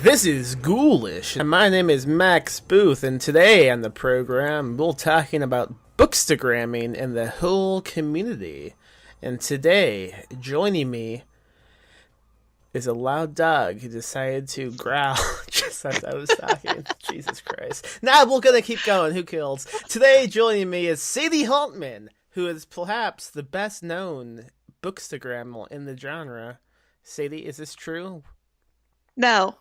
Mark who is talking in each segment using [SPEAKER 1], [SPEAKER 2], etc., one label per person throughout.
[SPEAKER 1] This is Ghoulish, and my name is Max Booth, and today on the program we're talking about bookstagramming and the whole community. And today, joining me is a loud dog who decided to growl just as I was talking. Jesus Christ. Now we're gonna keep going, who kills? Today, joining me is Sadie Hartmann, who is perhaps the best known bookstagrammer in the genre. Sadie, is this true?
[SPEAKER 2] No.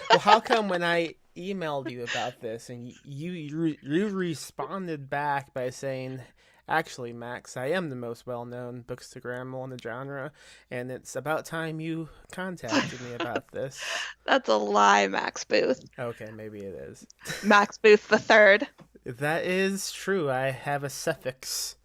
[SPEAKER 1] Well, how come when I emailed you about this and you responded back by saying, actually, Max, I am the most well-known bookstagrammer in the genre, and it's about time you contacted me about this.
[SPEAKER 2] That's a lie, Max Booth.
[SPEAKER 1] Okay, maybe it is.
[SPEAKER 2] Max Booth the third.
[SPEAKER 1] That is true. I have a suffix.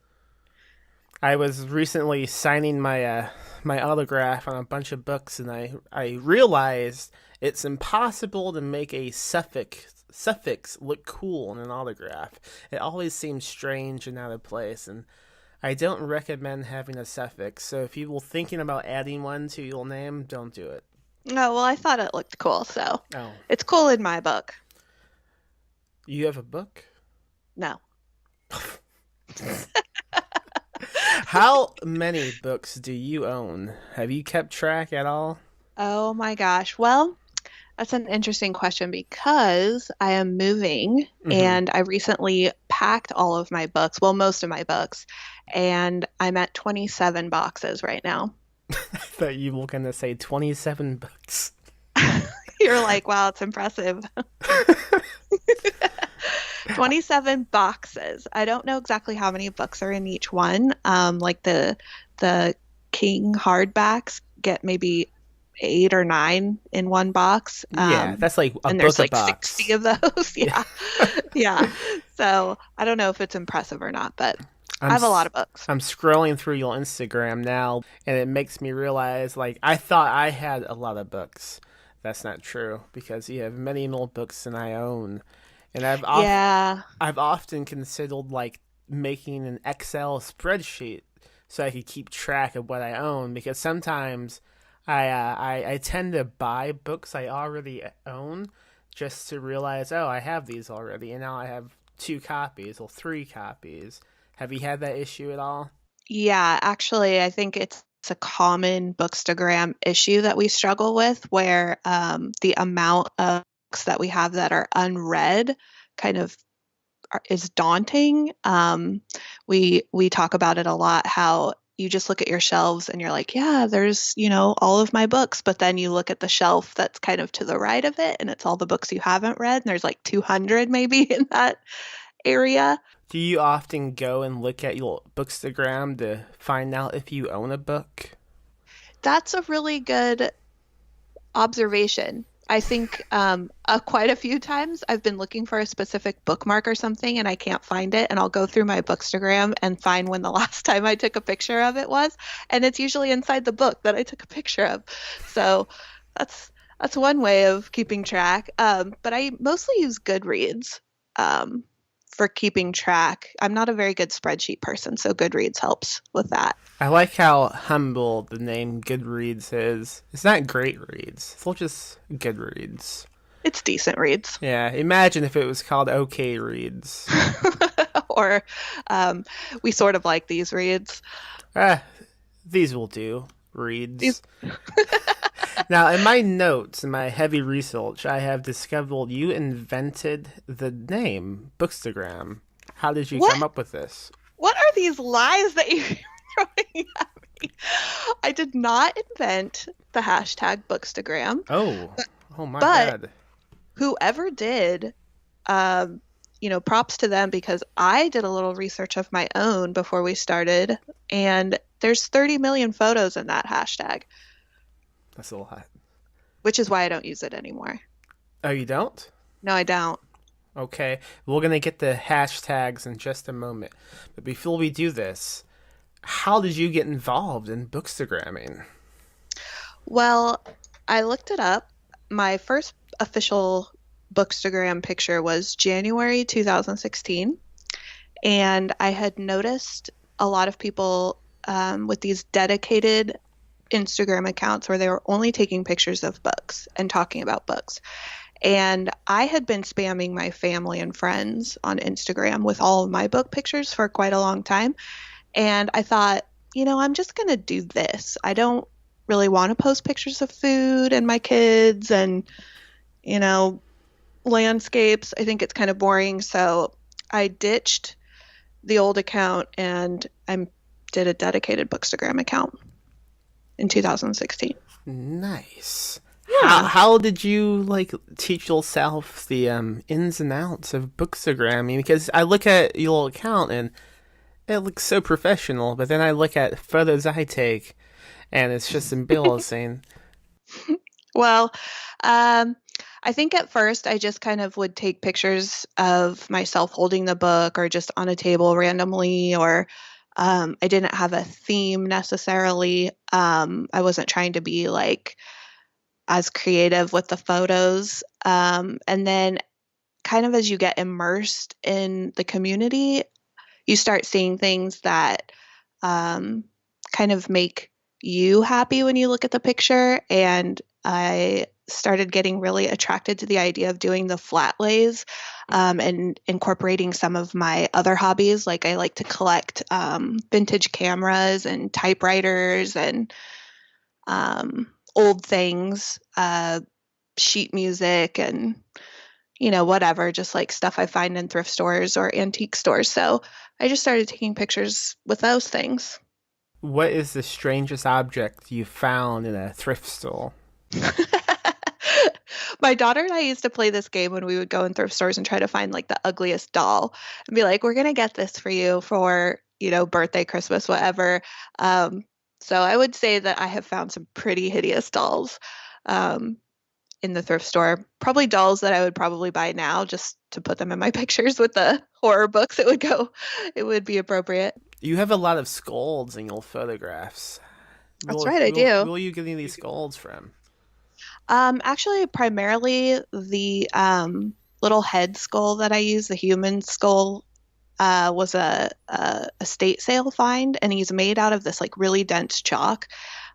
[SPEAKER 1] I was recently signing my my autograph on a bunch of books, and I realized it's impossible to make a suffix look cool in an autograph. It always seems strange and out of place, and I don't recommend having a suffix. So if you were thinking about adding one to your name, don't do it.
[SPEAKER 2] No, well, I thought it looked cool, so
[SPEAKER 1] Oh,
[SPEAKER 2] it's cool in my book.
[SPEAKER 1] you have a book?
[SPEAKER 2] No.
[SPEAKER 1] How many books do you own? Have you kept track at all?
[SPEAKER 2] Oh my gosh. Well, that's an interesting question because I am moving and I recently packed all of my books, well, most of my books, and I'm at 27 boxes right now.
[SPEAKER 1] I thought you were going to say 27 books.
[SPEAKER 2] You're like, wow, it's impressive. 27 boxes. I don't know exactly how many books are in each one. Like the King hardbacks get maybe 8 or 9 in one box.
[SPEAKER 1] Yeah, that's like a
[SPEAKER 2] and
[SPEAKER 1] book
[SPEAKER 2] there's
[SPEAKER 1] a
[SPEAKER 2] like
[SPEAKER 1] box.
[SPEAKER 2] 60 of those. Yeah. Yeah. So I don't know if it's impressive or not, but I have a lot of books.
[SPEAKER 1] I'm scrolling through your Instagram now, and it makes me realize, like, I thought I had a lot of books. That's not true, because you have many more books than I own. And I've often considered, like, making an Excel spreadsheet so I could keep track of what I own, because sometimes I tend to buy books I already own just to realize, oh, I have these already, and now I have 2 copies or 3 copies. Have you had that issue at all?
[SPEAKER 2] Yeah, actually, I think it's a common Bookstagram issue that we struggle with, where the amount of books that we have that are unread kind of is daunting. We talk about it a lot, how you just look at your shelves and you're like, yeah, there's, all of my books, but then you look at the shelf that's kind of to the right of it, and it's all the books you haven't read, and there's like 200 maybe in that area.
[SPEAKER 1] Do you often go and look at your Bookstagram to find out if you own a book?
[SPEAKER 2] That's a really good observation. I think quite a few times I've been looking for a specific bookmark or something and I can't find it, and I'll go through my Bookstagram and find when the last time I took a picture of it was, and it's usually inside the book that I took a picture of. So that's one way of keeping track. But I mostly use Goodreads for keeping track. I'm not a very good spreadsheet person, so Goodreads helps with that.
[SPEAKER 1] I like how humble the name Goodreads is. It's not great reads. It's just Goodreads.
[SPEAKER 2] It's decent reads.
[SPEAKER 1] Yeah, imagine if it was called OK Reads.
[SPEAKER 2] Or we sort of like these reads.
[SPEAKER 1] These will do. Reads. Now, in my notes, in my heavy research, I have discovered you invented the name Bookstagram. How did you come up with this?
[SPEAKER 2] What are these lies that you're throwing at me? I did not invent the hashtag Bookstagram.
[SPEAKER 1] Oh my God.
[SPEAKER 2] Whoever did, props to them, because I did a little research of my own before we started, and there's 30 million photos in that hashtag.
[SPEAKER 1] That's a lot.
[SPEAKER 2] Which is why I don't use it anymore.
[SPEAKER 1] Oh, you don't?
[SPEAKER 2] No, I don't.
[SPEAKER 1] Okay. We're going to get the hashtags in just a moment. But before we do this, how did you get involved in bookstagramming?
[SPEAKER 2] Well, I looked it up. My first official Bookstagram picture was January 2016. And I had noticed a lot of people with these dedicated Instagram accounts where they were only taking pictures of books and talking about books. And I had been spamming my family and friends on Instagram with all of my book pictures for quite a long time. And I thought, I'm just going to do this. I don't really want to post pictures of food and my kids and, landscapes. I think it's kind of boring. So I ditched the old account and I did a dedicated Bookstagram account in 2016.
[SPEAKER 1] Nice.
[SPEAKER 2] Yeah.
[SPEAKER 1] How did you teach yourself the ins and outs of Bookstagramming? Because I look at your account and it looks so professional, but then I look at photos I take and it's just embarrassing.
[SPEAKER 2] Well, I think at first I just kind of would take pictures of myself holding the book or just on a table randomly, or I didn't have a theme necessarily. I wasn't trying to be as creative with the photos. And then kind of as you get immersed in the community, you start seeing things that kind of make you happy when you look at the picture. And I started getting really attracted to the idea of doing the flat lays and incorporating some of my other hobbies. Like I like to collect vintage cameras and typewriters and old things, sheet music and, whatever, just like stuff I find in thrift stores or antique stores. So I just started taking pictures with those things.
[SPEAKER 1] What is the strangest object you found in a thrift store?
[SPEAKER 2] My daughter and I used to play this game when we would go in thrift stores and try to find the ugliest doll and be like, we're going to get this for you for, birthday, Christmas, whatever. So I would say that I have found some pretty hideous dolls in the thrift store. Probably dolls that I would probably buy now just to put them in my pictures with the horror books. It would be appropriate.
[SPEAKER 1] You have a lot of skulls in your photographs.
[SPEAKER 2] That's right, I do.
[SPEAKER 1] Where are you getting these skulls from?
[SPEAKER 2] Actually, primarily the little head skull that I use, the human skull, was a estate sale find, and he's made out of this really dense chalk.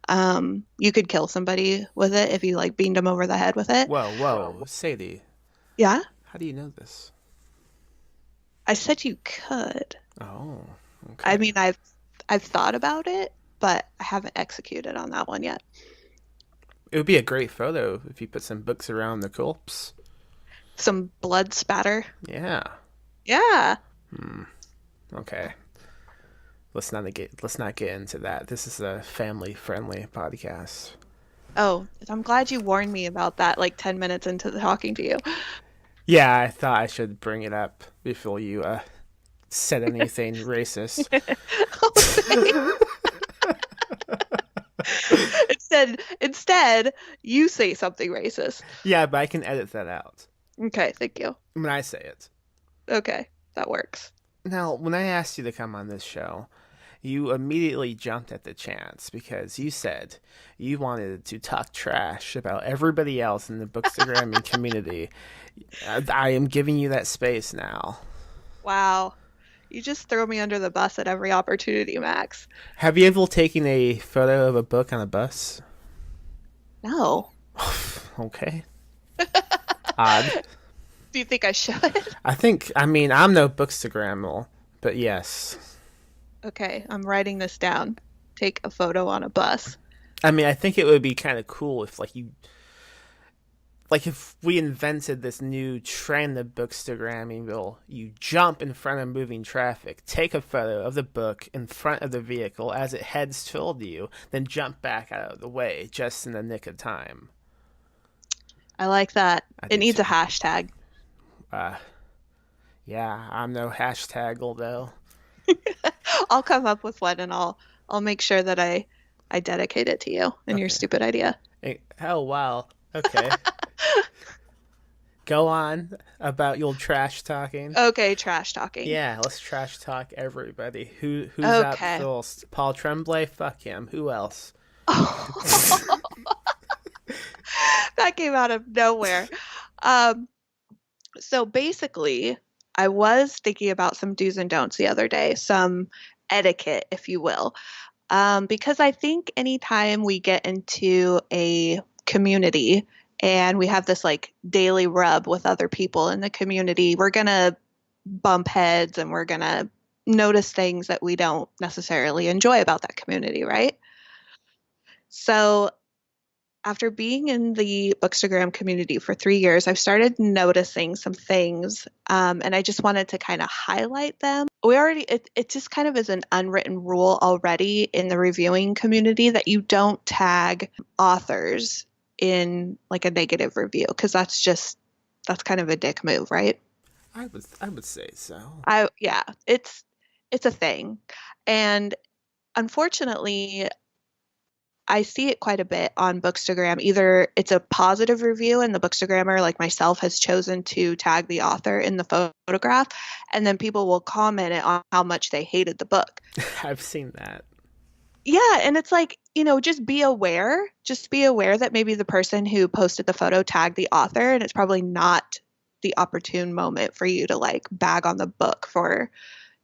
[SPEAKER 2] You could kill somebody with it if you beamed them over the head with it.
[SPEAKER 1] Whoa, Sadie.
[SPEAKER 2] Yeah?
[SPEAKER 1] How do you know this?
[SPEAKER 2] I said you could.
[SPEAKER 1] Oh, okay.
[SPEAKER 2] I mean, I've thought about it, but I haven't executed on that one yet.
[SPEAKER 1] It would be a great photo if you put some books around the corpse.
[SPEAKER 2] Some blood spatter.
[SPEAKER 1] Yeah.
[SPEAKER 2] Yeah.
[SPEAKER 1] Okay. Let's not get into that. This is a family-friendly podcast.
[SPEAKER 2] Oh, I'm glad you warned me about that 10 minutes into talking to you.
[SPEAKER 1] Yeah, I thought I should bring it up before you said anything racist.
[SPEAKER 2] Instead, you say something racist.
[SPEAKER 1] Yeah, but I can edit that out.
[SPEAKER 2] Okay, thank you.
[SPEAKER 1] When I say it.
[SPEAKER 2] Okay, that works.
[SPEAKER 1] Now, when I asked you to come on this show, you immediately jumped at the chance because you said you wanted to talk trash about everybody else in the Bookstagramming community. I am giving you that space now.
[SPEAKER 2] Wow. You just throw me under the bus at every opportunity, Max.
[SPEAKER 1] Have you ever taken a photo of a book on a bus?
[SPEAKER 2] No.
[SPEAKER 1] Okay. Odd.
[SPEAKER 2] Do you think I should?
[SPEAKER 1] I mean, I'm no Bookstagrammer, but yes.
[SPEAKER 2] Okay, I'm writing this down. Take a photo on a bus.
[SPEAKER 1] I mean, I think it would be kind of cool if, if we invented this new trend of Bookstagramming, you jump in front of moving traffic, take a photo of the book in front of the vehicle as it heads toward you, then jump back out of the way just in the nick of time.
[SPEAKER 2] I like that. It needs a hashtag.
[SPEAKER 1] Yeah, I'm no hashtaggle though.
[SPEAKER 2] I'll come up with one and I'll make sure that I dedicate it to you and your stupid idea.
[SPEAKER 1] Oh wow. Okay. Go on about your trash talking.
[SPEAKER 2] Okay, trash talking.
[SPEAKER 1] Yeah, let's trash talk everybody. Who's up first? Paul Tremblay? Fuck him. Who else?
[SPEAKER 2] That came out of nowhere. So basically, I was thinking about some do's and don'ts the other day, some etiquette, if you will. Because I think anytime we get into a community and we have this like daily rub with other people in the community, we're going to bump heads and we're going to notice things that we don't necessarily enjoy about that community, right? So after being in the Bookstagram community for 3 years, I've started noticing some things, and I just wanted to kind of highlight them. It just kind of is an unwritten rule already in the reviewing community that you don't tag authors in like a negative review, because that's kind of a dick move, right?
[SPEAKER 1] I would say so.
[SPEAKER 2] Yeah, it's a thing. And unfortunately, I see it quite a bit on Bookstagram. Either it's a positive review and the Bookstagrammer, like myself, has chosen to tag the author in the photograph, and then people will comment it on how much they hated the book.
[SPEAKER 1] I've seen that.
[SPEAKER 2] Yeah, and it's like, just be aware. Just be aware that maybe the person who posted the photo tagged the author, and it's probably not the opportune moment for you to like bag on the book for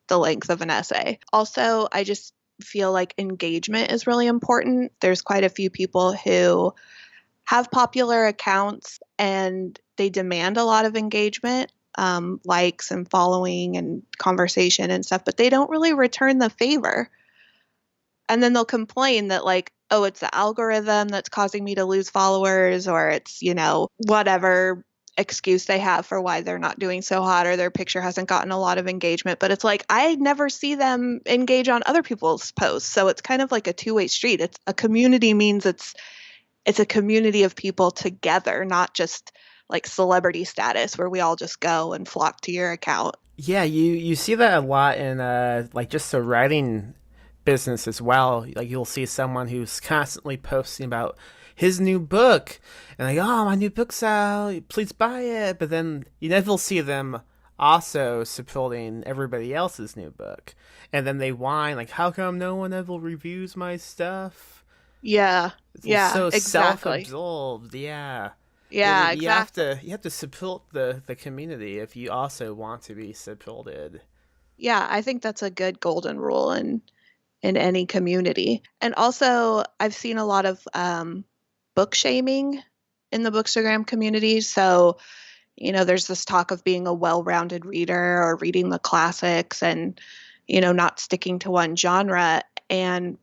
[SPEAKER 2] the length of an essay. Also, I just feel like engagement is really important. There's quite a few people who have popular accounts and they demand a lot of engagement, likes and following and conversation and stuff, but they don't really return the favor. And then they'll complain that, like, oh, it's the algorithm that's causing me to lose followers, or it's, whatever excuse they have for why they're not doing so hot, or their picture hasn't gotten a lot of engagement. But it's like, I never see them engage on other people's posts. So it's kind of like a two-way street. It's a community means it's a community of people together, not just like celebrity status where we all just go and flock to your account.
[SPEAKER 1] Yeah, you see that a lot in like just the writing business as well. Like you'll see someone who's constantly posting about his new book and like, oh, my new book's out, please buy it. But then you never see them also supporting everybody else's new book. And then they whine like, how come no one ever reviews my stuff?
[SPEAKER 2] Yeah. Yeah,
[SPEAKER 1] so
[SPEAKER 2] exactly.
[SPEAKER 1] self-absorbed. Yeah.
[SPEAKER 2] Yeah,
[SPEAKER 1] You
[SPEAKER 2] exactly.
[SPEAKER 1] have to support the community if you also want to be supported.
[SPEAKER 2] Yeah, I think that's a good golden rule in any community. And also, I've seen a lot of book shaming in the Bookstagram community. So, there's this talk of being a well-rounded reader or reading the classics and, not sticking to one genre. And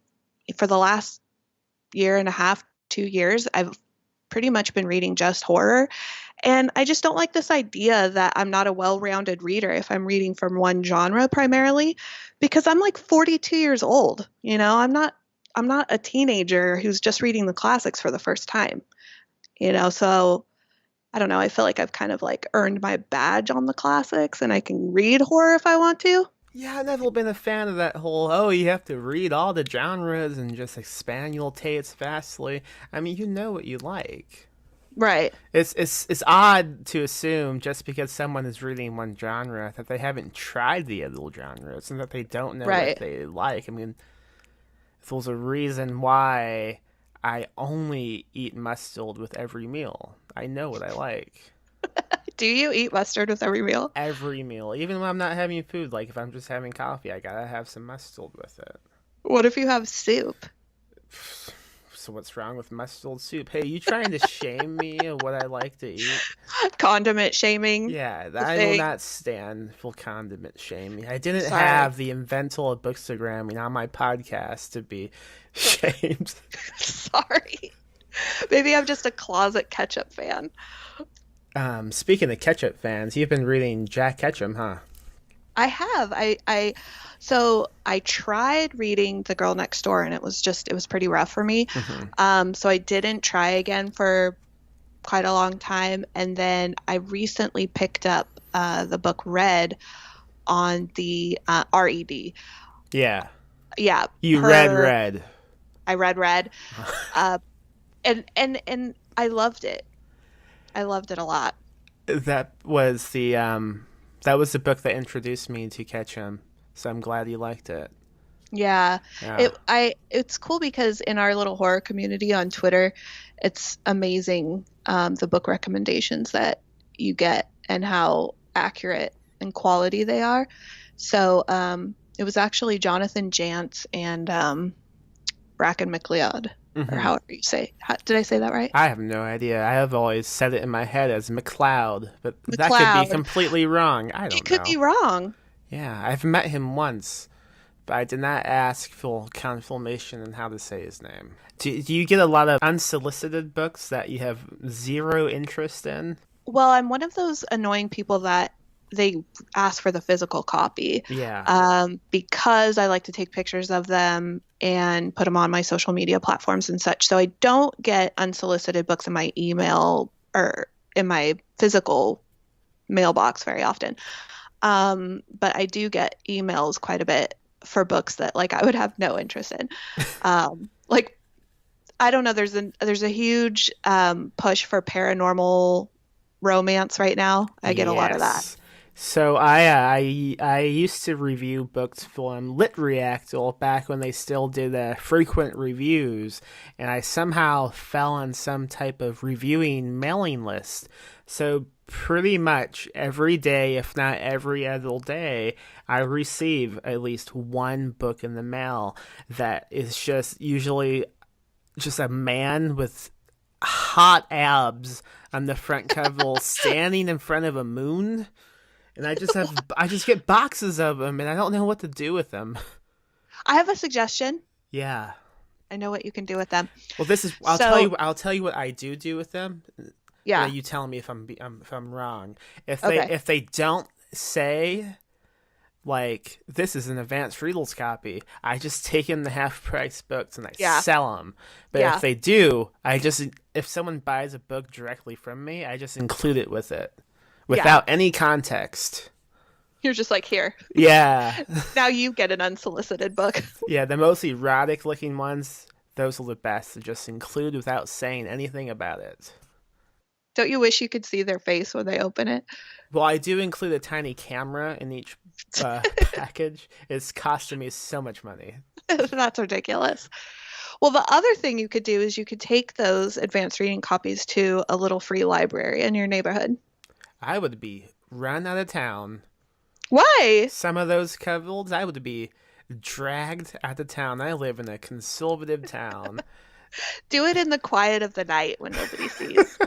[SPEAKER 2] for the last year and a half, 2 years, I've pretty much been reading just horror. And I just don't like this idea that I'm not a well-rounded reader if I'm reading from one genre primarily, because I'm like 42 years old. I'm not a teenager who's just reading the classics for the first time. So I don't know, I feel like I've kind of like earned my badge on the classics and I can read horror if I want to.
[SPEAKER 1] Yeah, I've never been a fan of that whole, oh, you have to read all the genres and just expand your tastes vastly. I mean, you know what you like.
[SPEAKER 2] Right.
[SPEAKER 1] It's odd to assume just because someone is reading one genre that they haven't tried the other genres and that they don't know what
[SPEAKER 2] Right.
[SPEAKER 1] they like. I mean, if there's a reason why I only eat mustard with every meal, I know what I like.
[SPEAKER 2] Do you eat mustard with every meal?
[SPEAKER 1] Every meal, even when I'm not having food, like if I'm just having coffee, I gotta have some mustard with it.
[SPEAKER 2] What if you have soup?
[SPEAKER 1] So what's wrong with mustard soup? Hey, you trying to shame me of what I like to eat?
[SPEAKER 2] Condiment shaming.
[SPEAKER 1] Yeah,
[SPEAKER 2] The
[SPEAKER 1] I will
[SPEAKER 2] thing.
[SPEAKER 1] not stand for condiment shaming. I didn't
[SPEAKER 2] Sorry.
[SPEAKER 1] have the inventor of bookstagramming on my podcast to be shamed.
[SPEAKER 2] Sorry. Maybe I'm just a closet ketchup fan.
[SPEAKER 1] Speaking of ketchup fans, you've been reading Jack Ketchum, huh?
[SPEAKER 2] I have. So I tried reading The Girl Next Door and it was pretty rough for me.
[SPEAKER 1] Mm-hmm.
[SPEAKER 2] So I didn't try again for quite a long time. And then I recently picked up the book Red on the RED.
[SPEAKER 1] Yeah,
[SPEAKER 2] Yeah,
[SPEAKER 1] you read Red.
[SPEAKER 2] I read Red. Uh, and I loved it. I loved it a lot.
[SPEAKER 1] That was the book that introduced me to Ketchum, so I'm glad you liked it.
[SPEAKER 2] Yeah.
[SPEAKER 1] Yeah.
[SPEAKER 2] It's cool because in our little horror community on Twitter, it's amazing the book recommendations that you get and how accurate and quality they are. So it was actually Jonathan Jantz and Bracken McLeod, or
[SPEAKER 1] Hmm.
[SPEAKER 2] however you say. Did I say that right?
[SPEAKER 1] I have no idea. I have always said it in my head as McLeod, but that could be
[SPEAKER 2] McLeod.
[SPEAKER 1] completely wrong. I
[SPEAKER 2] You
[SPEAKER 1] don't
[SPEAKER 2] could be
[SPEAKER 1] know.
[SPEAKER 2] wrong.
[SPEAKER 1] Yeah, I've met him once, but I did not ask for confirmation on how to say his name. Do you get a lot of unsolicited books that you have zero interest in?
[SPEAKER 2] Well, I'm one of those annoying people that they ask for the physical copy
[SPEAKER 1] Yeah.
[SPEAKER 2] because I like to take pictures of them and put them on my social media platforms and such. So I don't get unsolicited books in my email or in my physical mailbox very often. But I do get emails quite a bit for books that like I would have no interest in. Like I don't know, there's a huge push for paranormal romance right now. I get a lot of that.
[SPEAKER 1] Yes. So I used to review books for Lit Reactor back when they still did frequent reviews, and I somehow fell on some type of reviewing mailing list. So pretty much every day, if not every other day, I receive at least one book in the mail that is just usually just a man with hot abs on the front cover standing in front of a moon, and I just get boxes of them and I don't know what to do with them.
[SPEAKER 2] I have a suggestion.
[SPEAKER 1] Yeah.
[SPEAKER 2] I know what you can do with them.
[SPEAKER 1] Well, this is
[SPEAKER 2] So,
[SPEAKER 1] I'll tell you what I do with them, and then
[SPEAKER 2] yeah.
[SPEAKER 1] you tell me if I'm wrong.
[SPEAKER 2] Okay.
[SPEAKER 1] If they don't say like this is an advanced readers copy, I just take in the half price books and I
[SPEAKER 2] Yeah.
[SPEAKER 1] sell them. But if
[SPEAKER 2] Yeah.
[SPEAKER 1] they do, if someone buys a book directly from me, I just include it with it
[SPEAKER 2] Yeah.
[SPEAKER 1] without any context.
[SPEAKER 2] You're just like, here.
[SPEAKER 1] Yeah.
[SPEAKER 2] Now you get an unsolicited book.
[SPEAKER 1] Yeah, the most erotic looking ones, those are the best to just include without saying anything about it.
[SPEAKER 2] Don't you wish you could see their face when they open it?
[SPEAKER 1] Well, I do include a tiny camera in each package. It's costing me so much money.
[SPEAKER 2] That's ridiculous. Well, the other thing you could do is you could take those advanced reading copies to a little free library in your neighborhood.
[SPEAKER 1] I would be run out of town.
[SPEAKER 2] Why?
[SPEAKER 1] Some of those covers, I would be dragged out of town. I live in a conservative town.
[SPEAKER 2] Do it in the quiet of the night when nobody sees.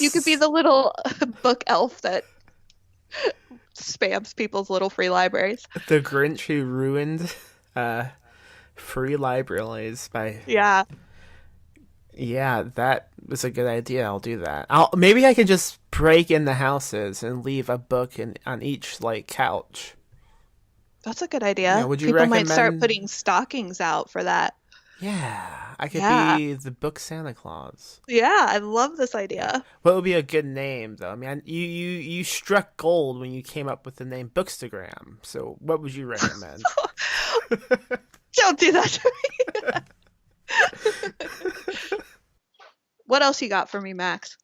[SPEAKER 2] You could be
[SPEAKER 1] Just
[SPEAKER 2] the little book elf that spams people's little free libraries.
[SPEAKER 1] the Grinch who ruined uh, free libraries by.
[SPEAKER 2] Yeah.
[SPEAKER 1] Yeah, that was a good idea. I'll do that. Maybe I could just break in the houses and leave a book on each like couch.
[SPEAKER 2] That's a good
[SPEAKER 1] Yeah,
[SPEAKER 2] idea.
[SPEAKER 1] would you
[SPEAKER 2] People might start
[SPEAKER 1] recommend?
[SPEAKER 2] putting stockings out for that.
[SPEAKER 1] Yeah, I could
[SPEAKER 2] Yeah.
[SPEAKER 1] be the book Santa Claus.
[SPEAKER 2] Yeah, I love this
[SPEAKER 1] Yeah.
[SPEAKER 2] idea.
[SPEAKER 1] What would be a good name though? I mean, you struck gold when you came up with the name Bookstagram. So, what would you recommend?
[SPEAKER 2] Don't do that to me. What else you got for me, Max?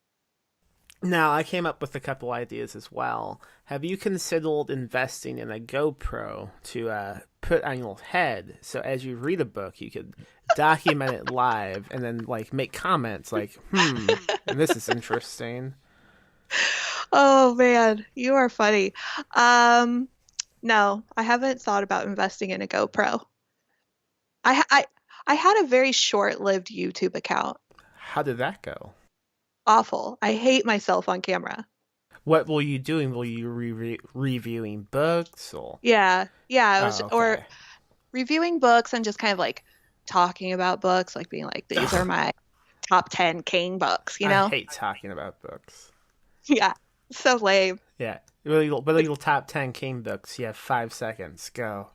[SPEAKER 1] Now, I came up with a couple ideas as well. Have you considered investing in a GoPro to put on your head so as you read a book, you could document it live and then like make comments like, this is interesting.
[SPEAKER 2] Oh man, you are funny. No, I haven't thought about investing in a GoPro. I had a very short-lived YouTube account.
[SPEAKER 1] How did that go?
[SPEAKER 2] Awful. I hate myself on camera.
[SPEAKER 1] What will you doing? Will you reviewing books or?
[SPEAKER 2] Yeah, yeah, I was
[SPEAKER 1] Oh,
[SPEAKER 2] or
[SPEAKER 1] okay.
[SPEAKER 2] reviewing books and just kind of like talking about books, like being like, these are my top 10 King books, you
[SPEAKER 1] I
[SPEAKER 2] know?
[SPEAKER 1] hate talking about books.
[SPEAKER 2] Yeah, so lame.
[SPEAKER 1] Yeah. What are your top 10 King books? You have 5 seconds. Go.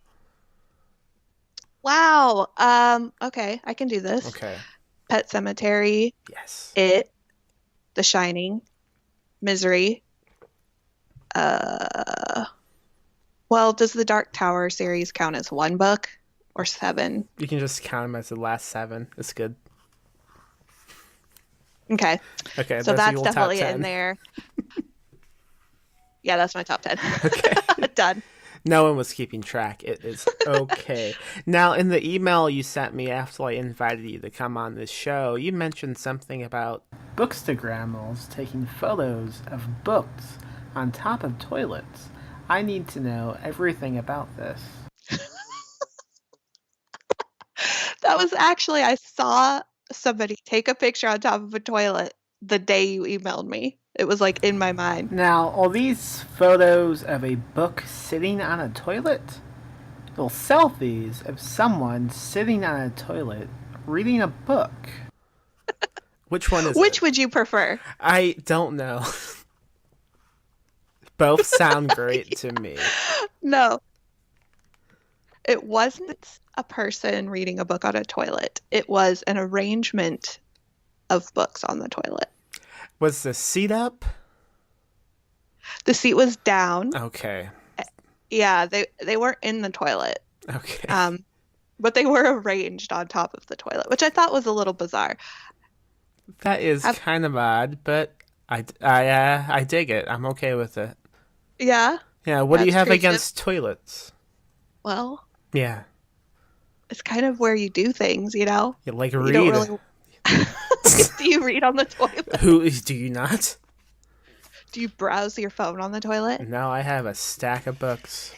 [SPEAKER 2] Wow. Okay, I can do this.
[SPEAKER 1] Okay.
[SPEAKER 2] Pet Cemetery,
[SPEAKER 1] Yes.
[SPEAKER 2] It, The Shining, Misery. Uh, well, does the Dark Tower series count as one book or seven?
[SPEAKER 1] You can just count them as the last 7. It's good.
[SPEAKER 2] Okay,
[SPEAKER 1] Okay,
[SPEAKER 2] so
[SPEAKER 1] those are
[SPEAKER 2] that's
[SPEAKER 1] your top
[SPEAKER 2] definitely
[SPEAKER 1] 10.
[SPEAKER 2] in there. Yeah, that's my top 10.
[SPEAKER 1] Okay.
[SPEAKER 2] Done.
[SPEAKER 1] No one was keeping track. It is okay. Now, in the email you sent me after I invited you to come on this show, you mentioned something about Bookstagrammers taking photos of books on top of toilets. I need to know everything about this.
[SPEAKER 2] That That was actually, I saw somebody take a picture on top of a toilet the day you emailed me. It was like in my mind.
[SPEAKER 1] Now, are these photos of a book sitting on a toilet? Well, selfies of someone sitting on a toilet reading a book. Which one is
[SPEAKER 2] Which
[SPEAKER 1] it?
[SPEAKER 2] would you prefer?
[SPEAKER 1] I don't know. Both sound great to me.
[SPEAKER 2] No, it wasn't a person reading a book on a toilet. It was an arrangement of books on the toilet.
[SPEAKER 1] Was the seat up?
[SPEAKER 2] The seat was down.
[SPEAKER 1] Okay.
[SPEAKER 2] Yeah, they weren't in the toilet.
[SPEAKER 1] Okay.
[SPEAKER 2] But they were arranged on top of the toilet, which I thought was a little bizarre.
[SPEAKER 1] That is kind of odd, but I dig it. I'm okay with it.
[SPEAKER 2] Yeah.
[SPEAKER 1] Yeah, what do you have
[SPEAKER 2] creative.
[SPEAKER 1] against toilets?
[SPEAKER 2] Well,
[SPEAKER 1] Yeah.
[SPEAKER 2] it's kind of where you do things, you know?
[SPEAKER 1] You like
[SPEAKER 2] You
[SPEAKER 1] read.
[SPEAKER 2] don't really... Do you read on the toilet?
[SPEAKER 1] Who do you not?
[SPEAKER 2] Do you browse your phone on the toilet?
[SPEAKER 1] No, I have a stack of books.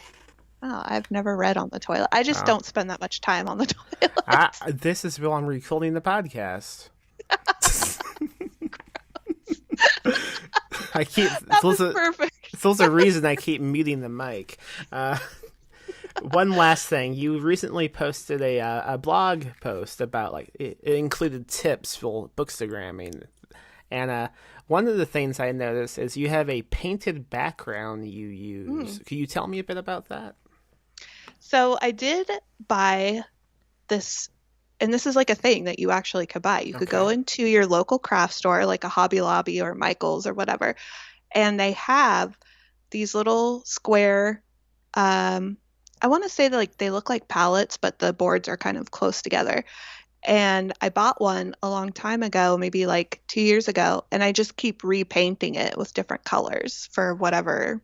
[SPEAKER 2] Oh, I've never read on the toilet. I just don't spend that much time on the toilet.
[SPEAKER 1] This is while I'm recording the podcast. I keep.
[SPEAKER 2] That was perfect.
[SPEAKER 1] There's a reason I keep muting the mic. One last thing, you recently posted a blog post about it included tips for bookstagramming, and one of the things I noticed is you have a painted background you use. Can you tell me a bit about that?
[SPEAKER 2] So I did buy this, and this is like a thing that you actually could buy. You could go into your local craft store, like a Hobby Lobby or Michael's or whatever, and they have these little square, I want to say that they look like palettes, but the boards are kind of close together. And I bought one a long time ago, maybe like 2 years ago, and I just keep repainting it with different colors for whatever.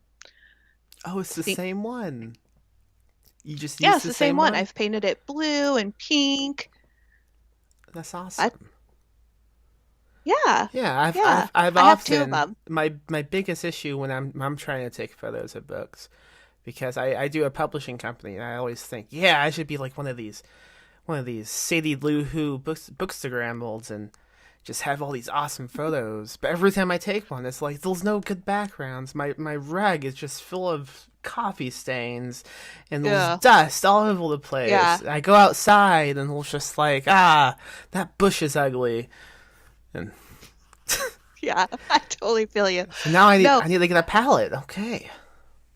[SPEAKER 1] Oh, it's the same one. You just
[SPEAKER 2] Yeah,
[SPEAKER 1] use
[SPEAKER 2] it's the same one. I've painted it blue and pink.
[SPEAKER 1] That's awesome.
[SPEAKER 2] Yeah.
[SPEAKER 1] Yeah, I've
[SPEAKER 2] I
[SPEAKER 1] often
[SPEAKER 2] have two of them.
[SPEAKER 1] my biggest issue when I'm trying to take photos of books, because I do a publishing company, and I always think, yeah, I should be like one of these Sadie Lou bookstagram molds and just have all these awesome photos. But every time I take one, it's like there's no good backgrounds. My rug is just full of coffee stains and there's dust all over the place.
[SPEAKER 2] Yeah.
[SPEAKER 1] I go outside and it's just like, that bush is ugly. And
[SPEAKER 2] Yeah, I totally feel you.
[SPEAKER 1] so now I need to get a palette. Okay.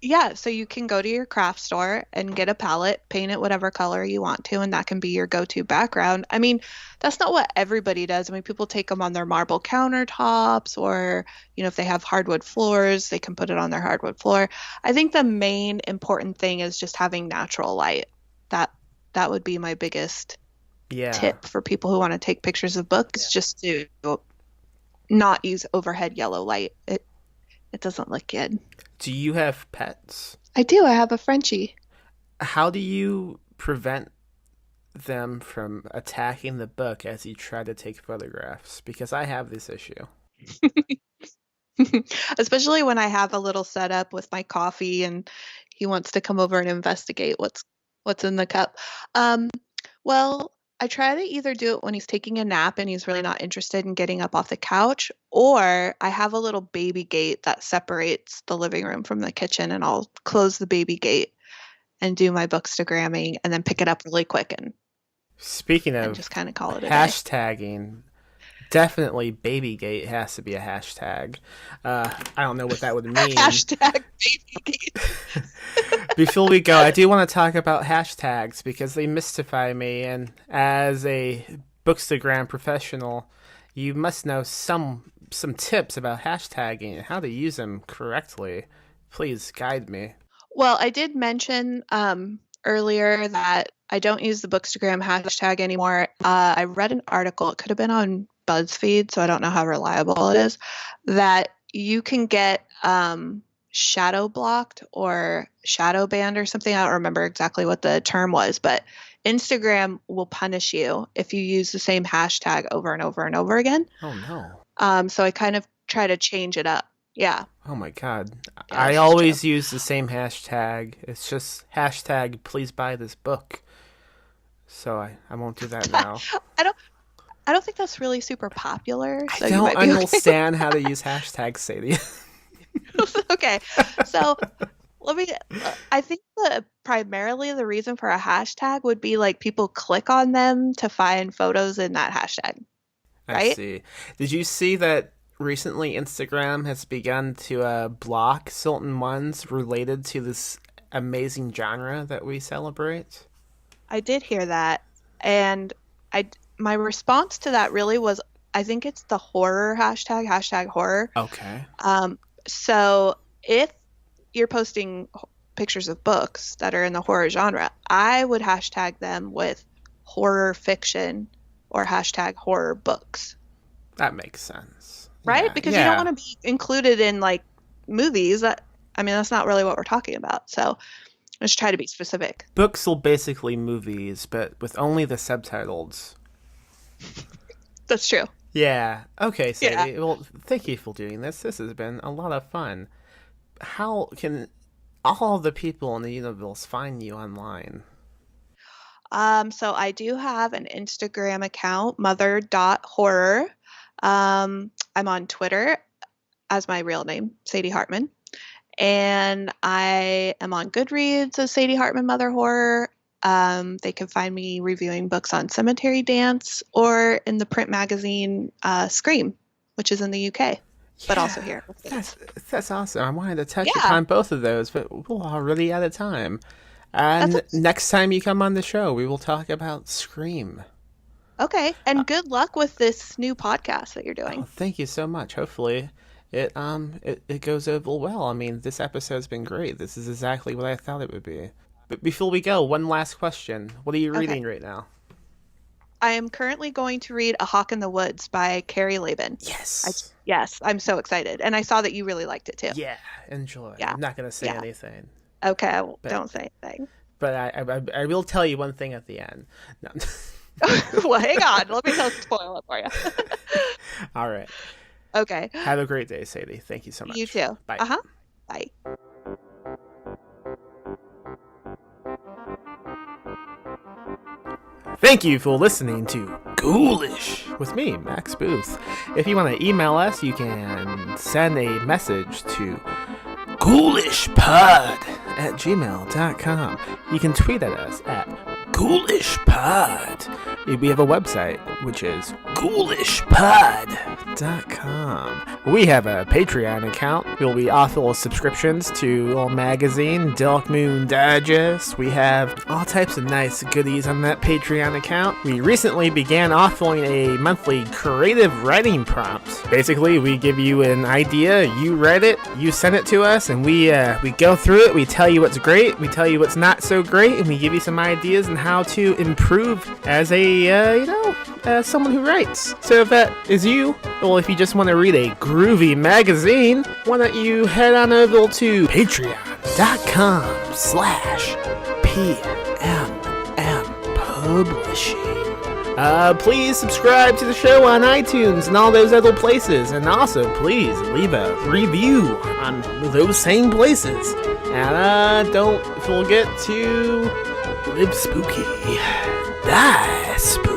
[SPEAKER 2] Yeah, so you can go to your craft store and get a palette, paint it whatever color you want to, and that can be your go-to background. I mean, that's not what everybody does. I mean, people take them on their marble countertops, or, if they have hardwood floors, they can put it on their hardwood floor. I think the main important thing is just having natural light. That would be my biggest tip for people who want to take pictures of books, just to not use overhead yellow light. It doesn't look good.
[SPEAKER 1] Do you have pets?
[SPEAKER 2] I do. I have a Frenchie.
[SPEAKER 1] How do you prevent them from attacking the book as you try to take photographs? Because I have this issue.
[SPEAKER 2] Especially when I have a little setup with my coffee and he wants to come over and investigate what's in the cup. Well, I try to either do it when he's taking a nap and he's really not interested in getting up off the couch, or I have a little baby gate that separates the living room from the kitchen, and I'll close the baby gate and do my bookstagramming and then pick it up really quick and
[SPEAKER 1] speaking of
[SPEAKER 2] just kind of call it a
[SPEAKER 1] hashtagging, definitely Babygate has to be a hashtag. I don't know what that would mean.
[SPEAKER 2] Hashtag Babygate.
[SPEAKER 1] Before we go, I do want to talk about hashtags because they mystify me, and as a Bookstagram professional, you must know some tips about hashtagging and how to use them correctly. Please guide me.
[SPEAKER 2] Well, I did mention earlier that I don't use the Bookstagram hashtag anymore. I read an article, it could have been on BuzzFeed, so I don't know how reliable it is, that you can get shadow blocked or shadow banned or something. I don't remember exactly what the term was, but Instagram will punish you if you use the same hashtag over and over and over again.
[SPEAKER 1] Oh no.
[SPEAKER 2] So I kind of try to change it up. Yeah.
[SPEAKER 1] Oh my god.
[SPEAKER 2] Yeah,
[SPEAKER 1] I always use the same hashtag. It's just hashtag please buy this book. so I won't do that now.
[SPEAKER 2] I don't I don't think that's really super popular, so
[SPEAKER 1] I
[SPEAKER 2] you
[SPEAKER 1] don't
[SPEAKER 2] might be okay.
[SPEAKER 1] understand how to use hashtags, Sadie.
[SPEAKER 2] Okay. So let me I think primarily the reason for a hashtag would be like people click on them to find photos in that hashtag,
[SPEAKER 1] I
[SPEAKER 2] right?
[SPEAKER 1] see. Did you see that recently Instagram has begun to block certain ones related to this amazing genre that we celebrate?
[SPEAKER 2] I did hear that, and I my response to that really was I think it's the horror hashtag, hashtag horror.
[SPEAKER 1] Okay.
[SPEAKER 2] So if you're posting pictures of books that are in the horror genre, I would hashtag them with horror fiction or hashtag horror books,
[SPEAKER 1] That makes sense.
[SPEAKER 2] right?
[SPEAKER 1] Yeah.
[SPEAKER 2] Because you don't
[SPEAKER 1] Yeah.
[SPEAKER 2] want to be included in like movies. I mean, that's not really what we're talking about. So let's try to be specific.
[SPEAKER 1] Books are basically movies, but with only the subtitles.
[SPEAKER 2] That's true.
[SPEAKER 1] Yeah. Okay,
[SPEAKER 2] Yeah.
[SPEAKER 1] Sadie. Well, thank you for doing this. This has been a lot of fun. How can all the people in the universe find you online?
[SPEAKER 2] So I do have an Instagram account, mother.horror. I'm on Twitter as my real name, Sadie Hartmann. And I am on Goodreads as Sadie Hartmann Mother Horror. They can find me reviewing books on Cemetery Dance or in the print magazine Scream, which is in the UK, but also here.
[SPEAKER 1] That's awesome. I wanted to touch
[SPEAKER 2] Yeah.
[SPEAKER 1] upon both of those, but we're already out of time. And next time you come on the show, we will talk about Scream.
[SPEAKER 2] Okay. And good luck with this new podcast that you're doing.
[SPEAKER 1] Oh, thank you so much. Hopefully it goes over well. I mean, this episode's been great. This is exactly what I thought it would be. But before we go, one last question. What are you reading right now?
[SPEAKER 2] I am currently going to read A Hawk in the Woods by Carrie Laban.
[SPEAKER 1] Yes.
[SPEAKER 2] Yes, I'm so excited. And I saw that you really liked it too.
[SPEAKER 1] Yeah, enjoy.
[SPEAKER 2] Yeah.
[SPEAKER 1] I'm not going to say
[SPEAKER 2] Yeah.
[SPEAKER 1] anything.
[SPEAKER 2] Okay, don't say anything.
[SPEAKER 1] But I will tell you one thing at the end. No.
[SPEAKER 2] Well, hang on. Let me spoil it for you.
[SPEAKER 1] All right.
[SPEAKER 2] Okay.
[SPEAKER 1] Have a great day, Sadie. Thank you so much.
[SPEAKER 2] You too.
[SPEAKER 1] Bye.
[SPEAKER 2] Uh-huh. Bye.
[SPEAKER 1] Thank you for listening to Ghoulish with me, Max Booth. If you want to email us, you can send a message to ghoulishpod@gmail.com. You can tweet at us at ghoulishpod. We have a website, which is ghoulishpod.com. We have a Patreon account where we offer subscriptions to our magazine, Dark Moon Digest. We have all types of nice goodies on that Patreon account. We recently began offering a monthly creative writing prompt. Basically, we give you an idea, you write it, you send it to us, and we go through it. We tell you what's great, we tell you what's not so great, and we give you some ideas on how to improve as as someone who writes. So if that is you, or if you just want to read a groovy magazine, why don't you head on over to patreon.com/PMM Publishing. Please subscribe to the show on iTunes and all those other places, and also please leave a review on those same places. And don't forget to live spooky, die spooky.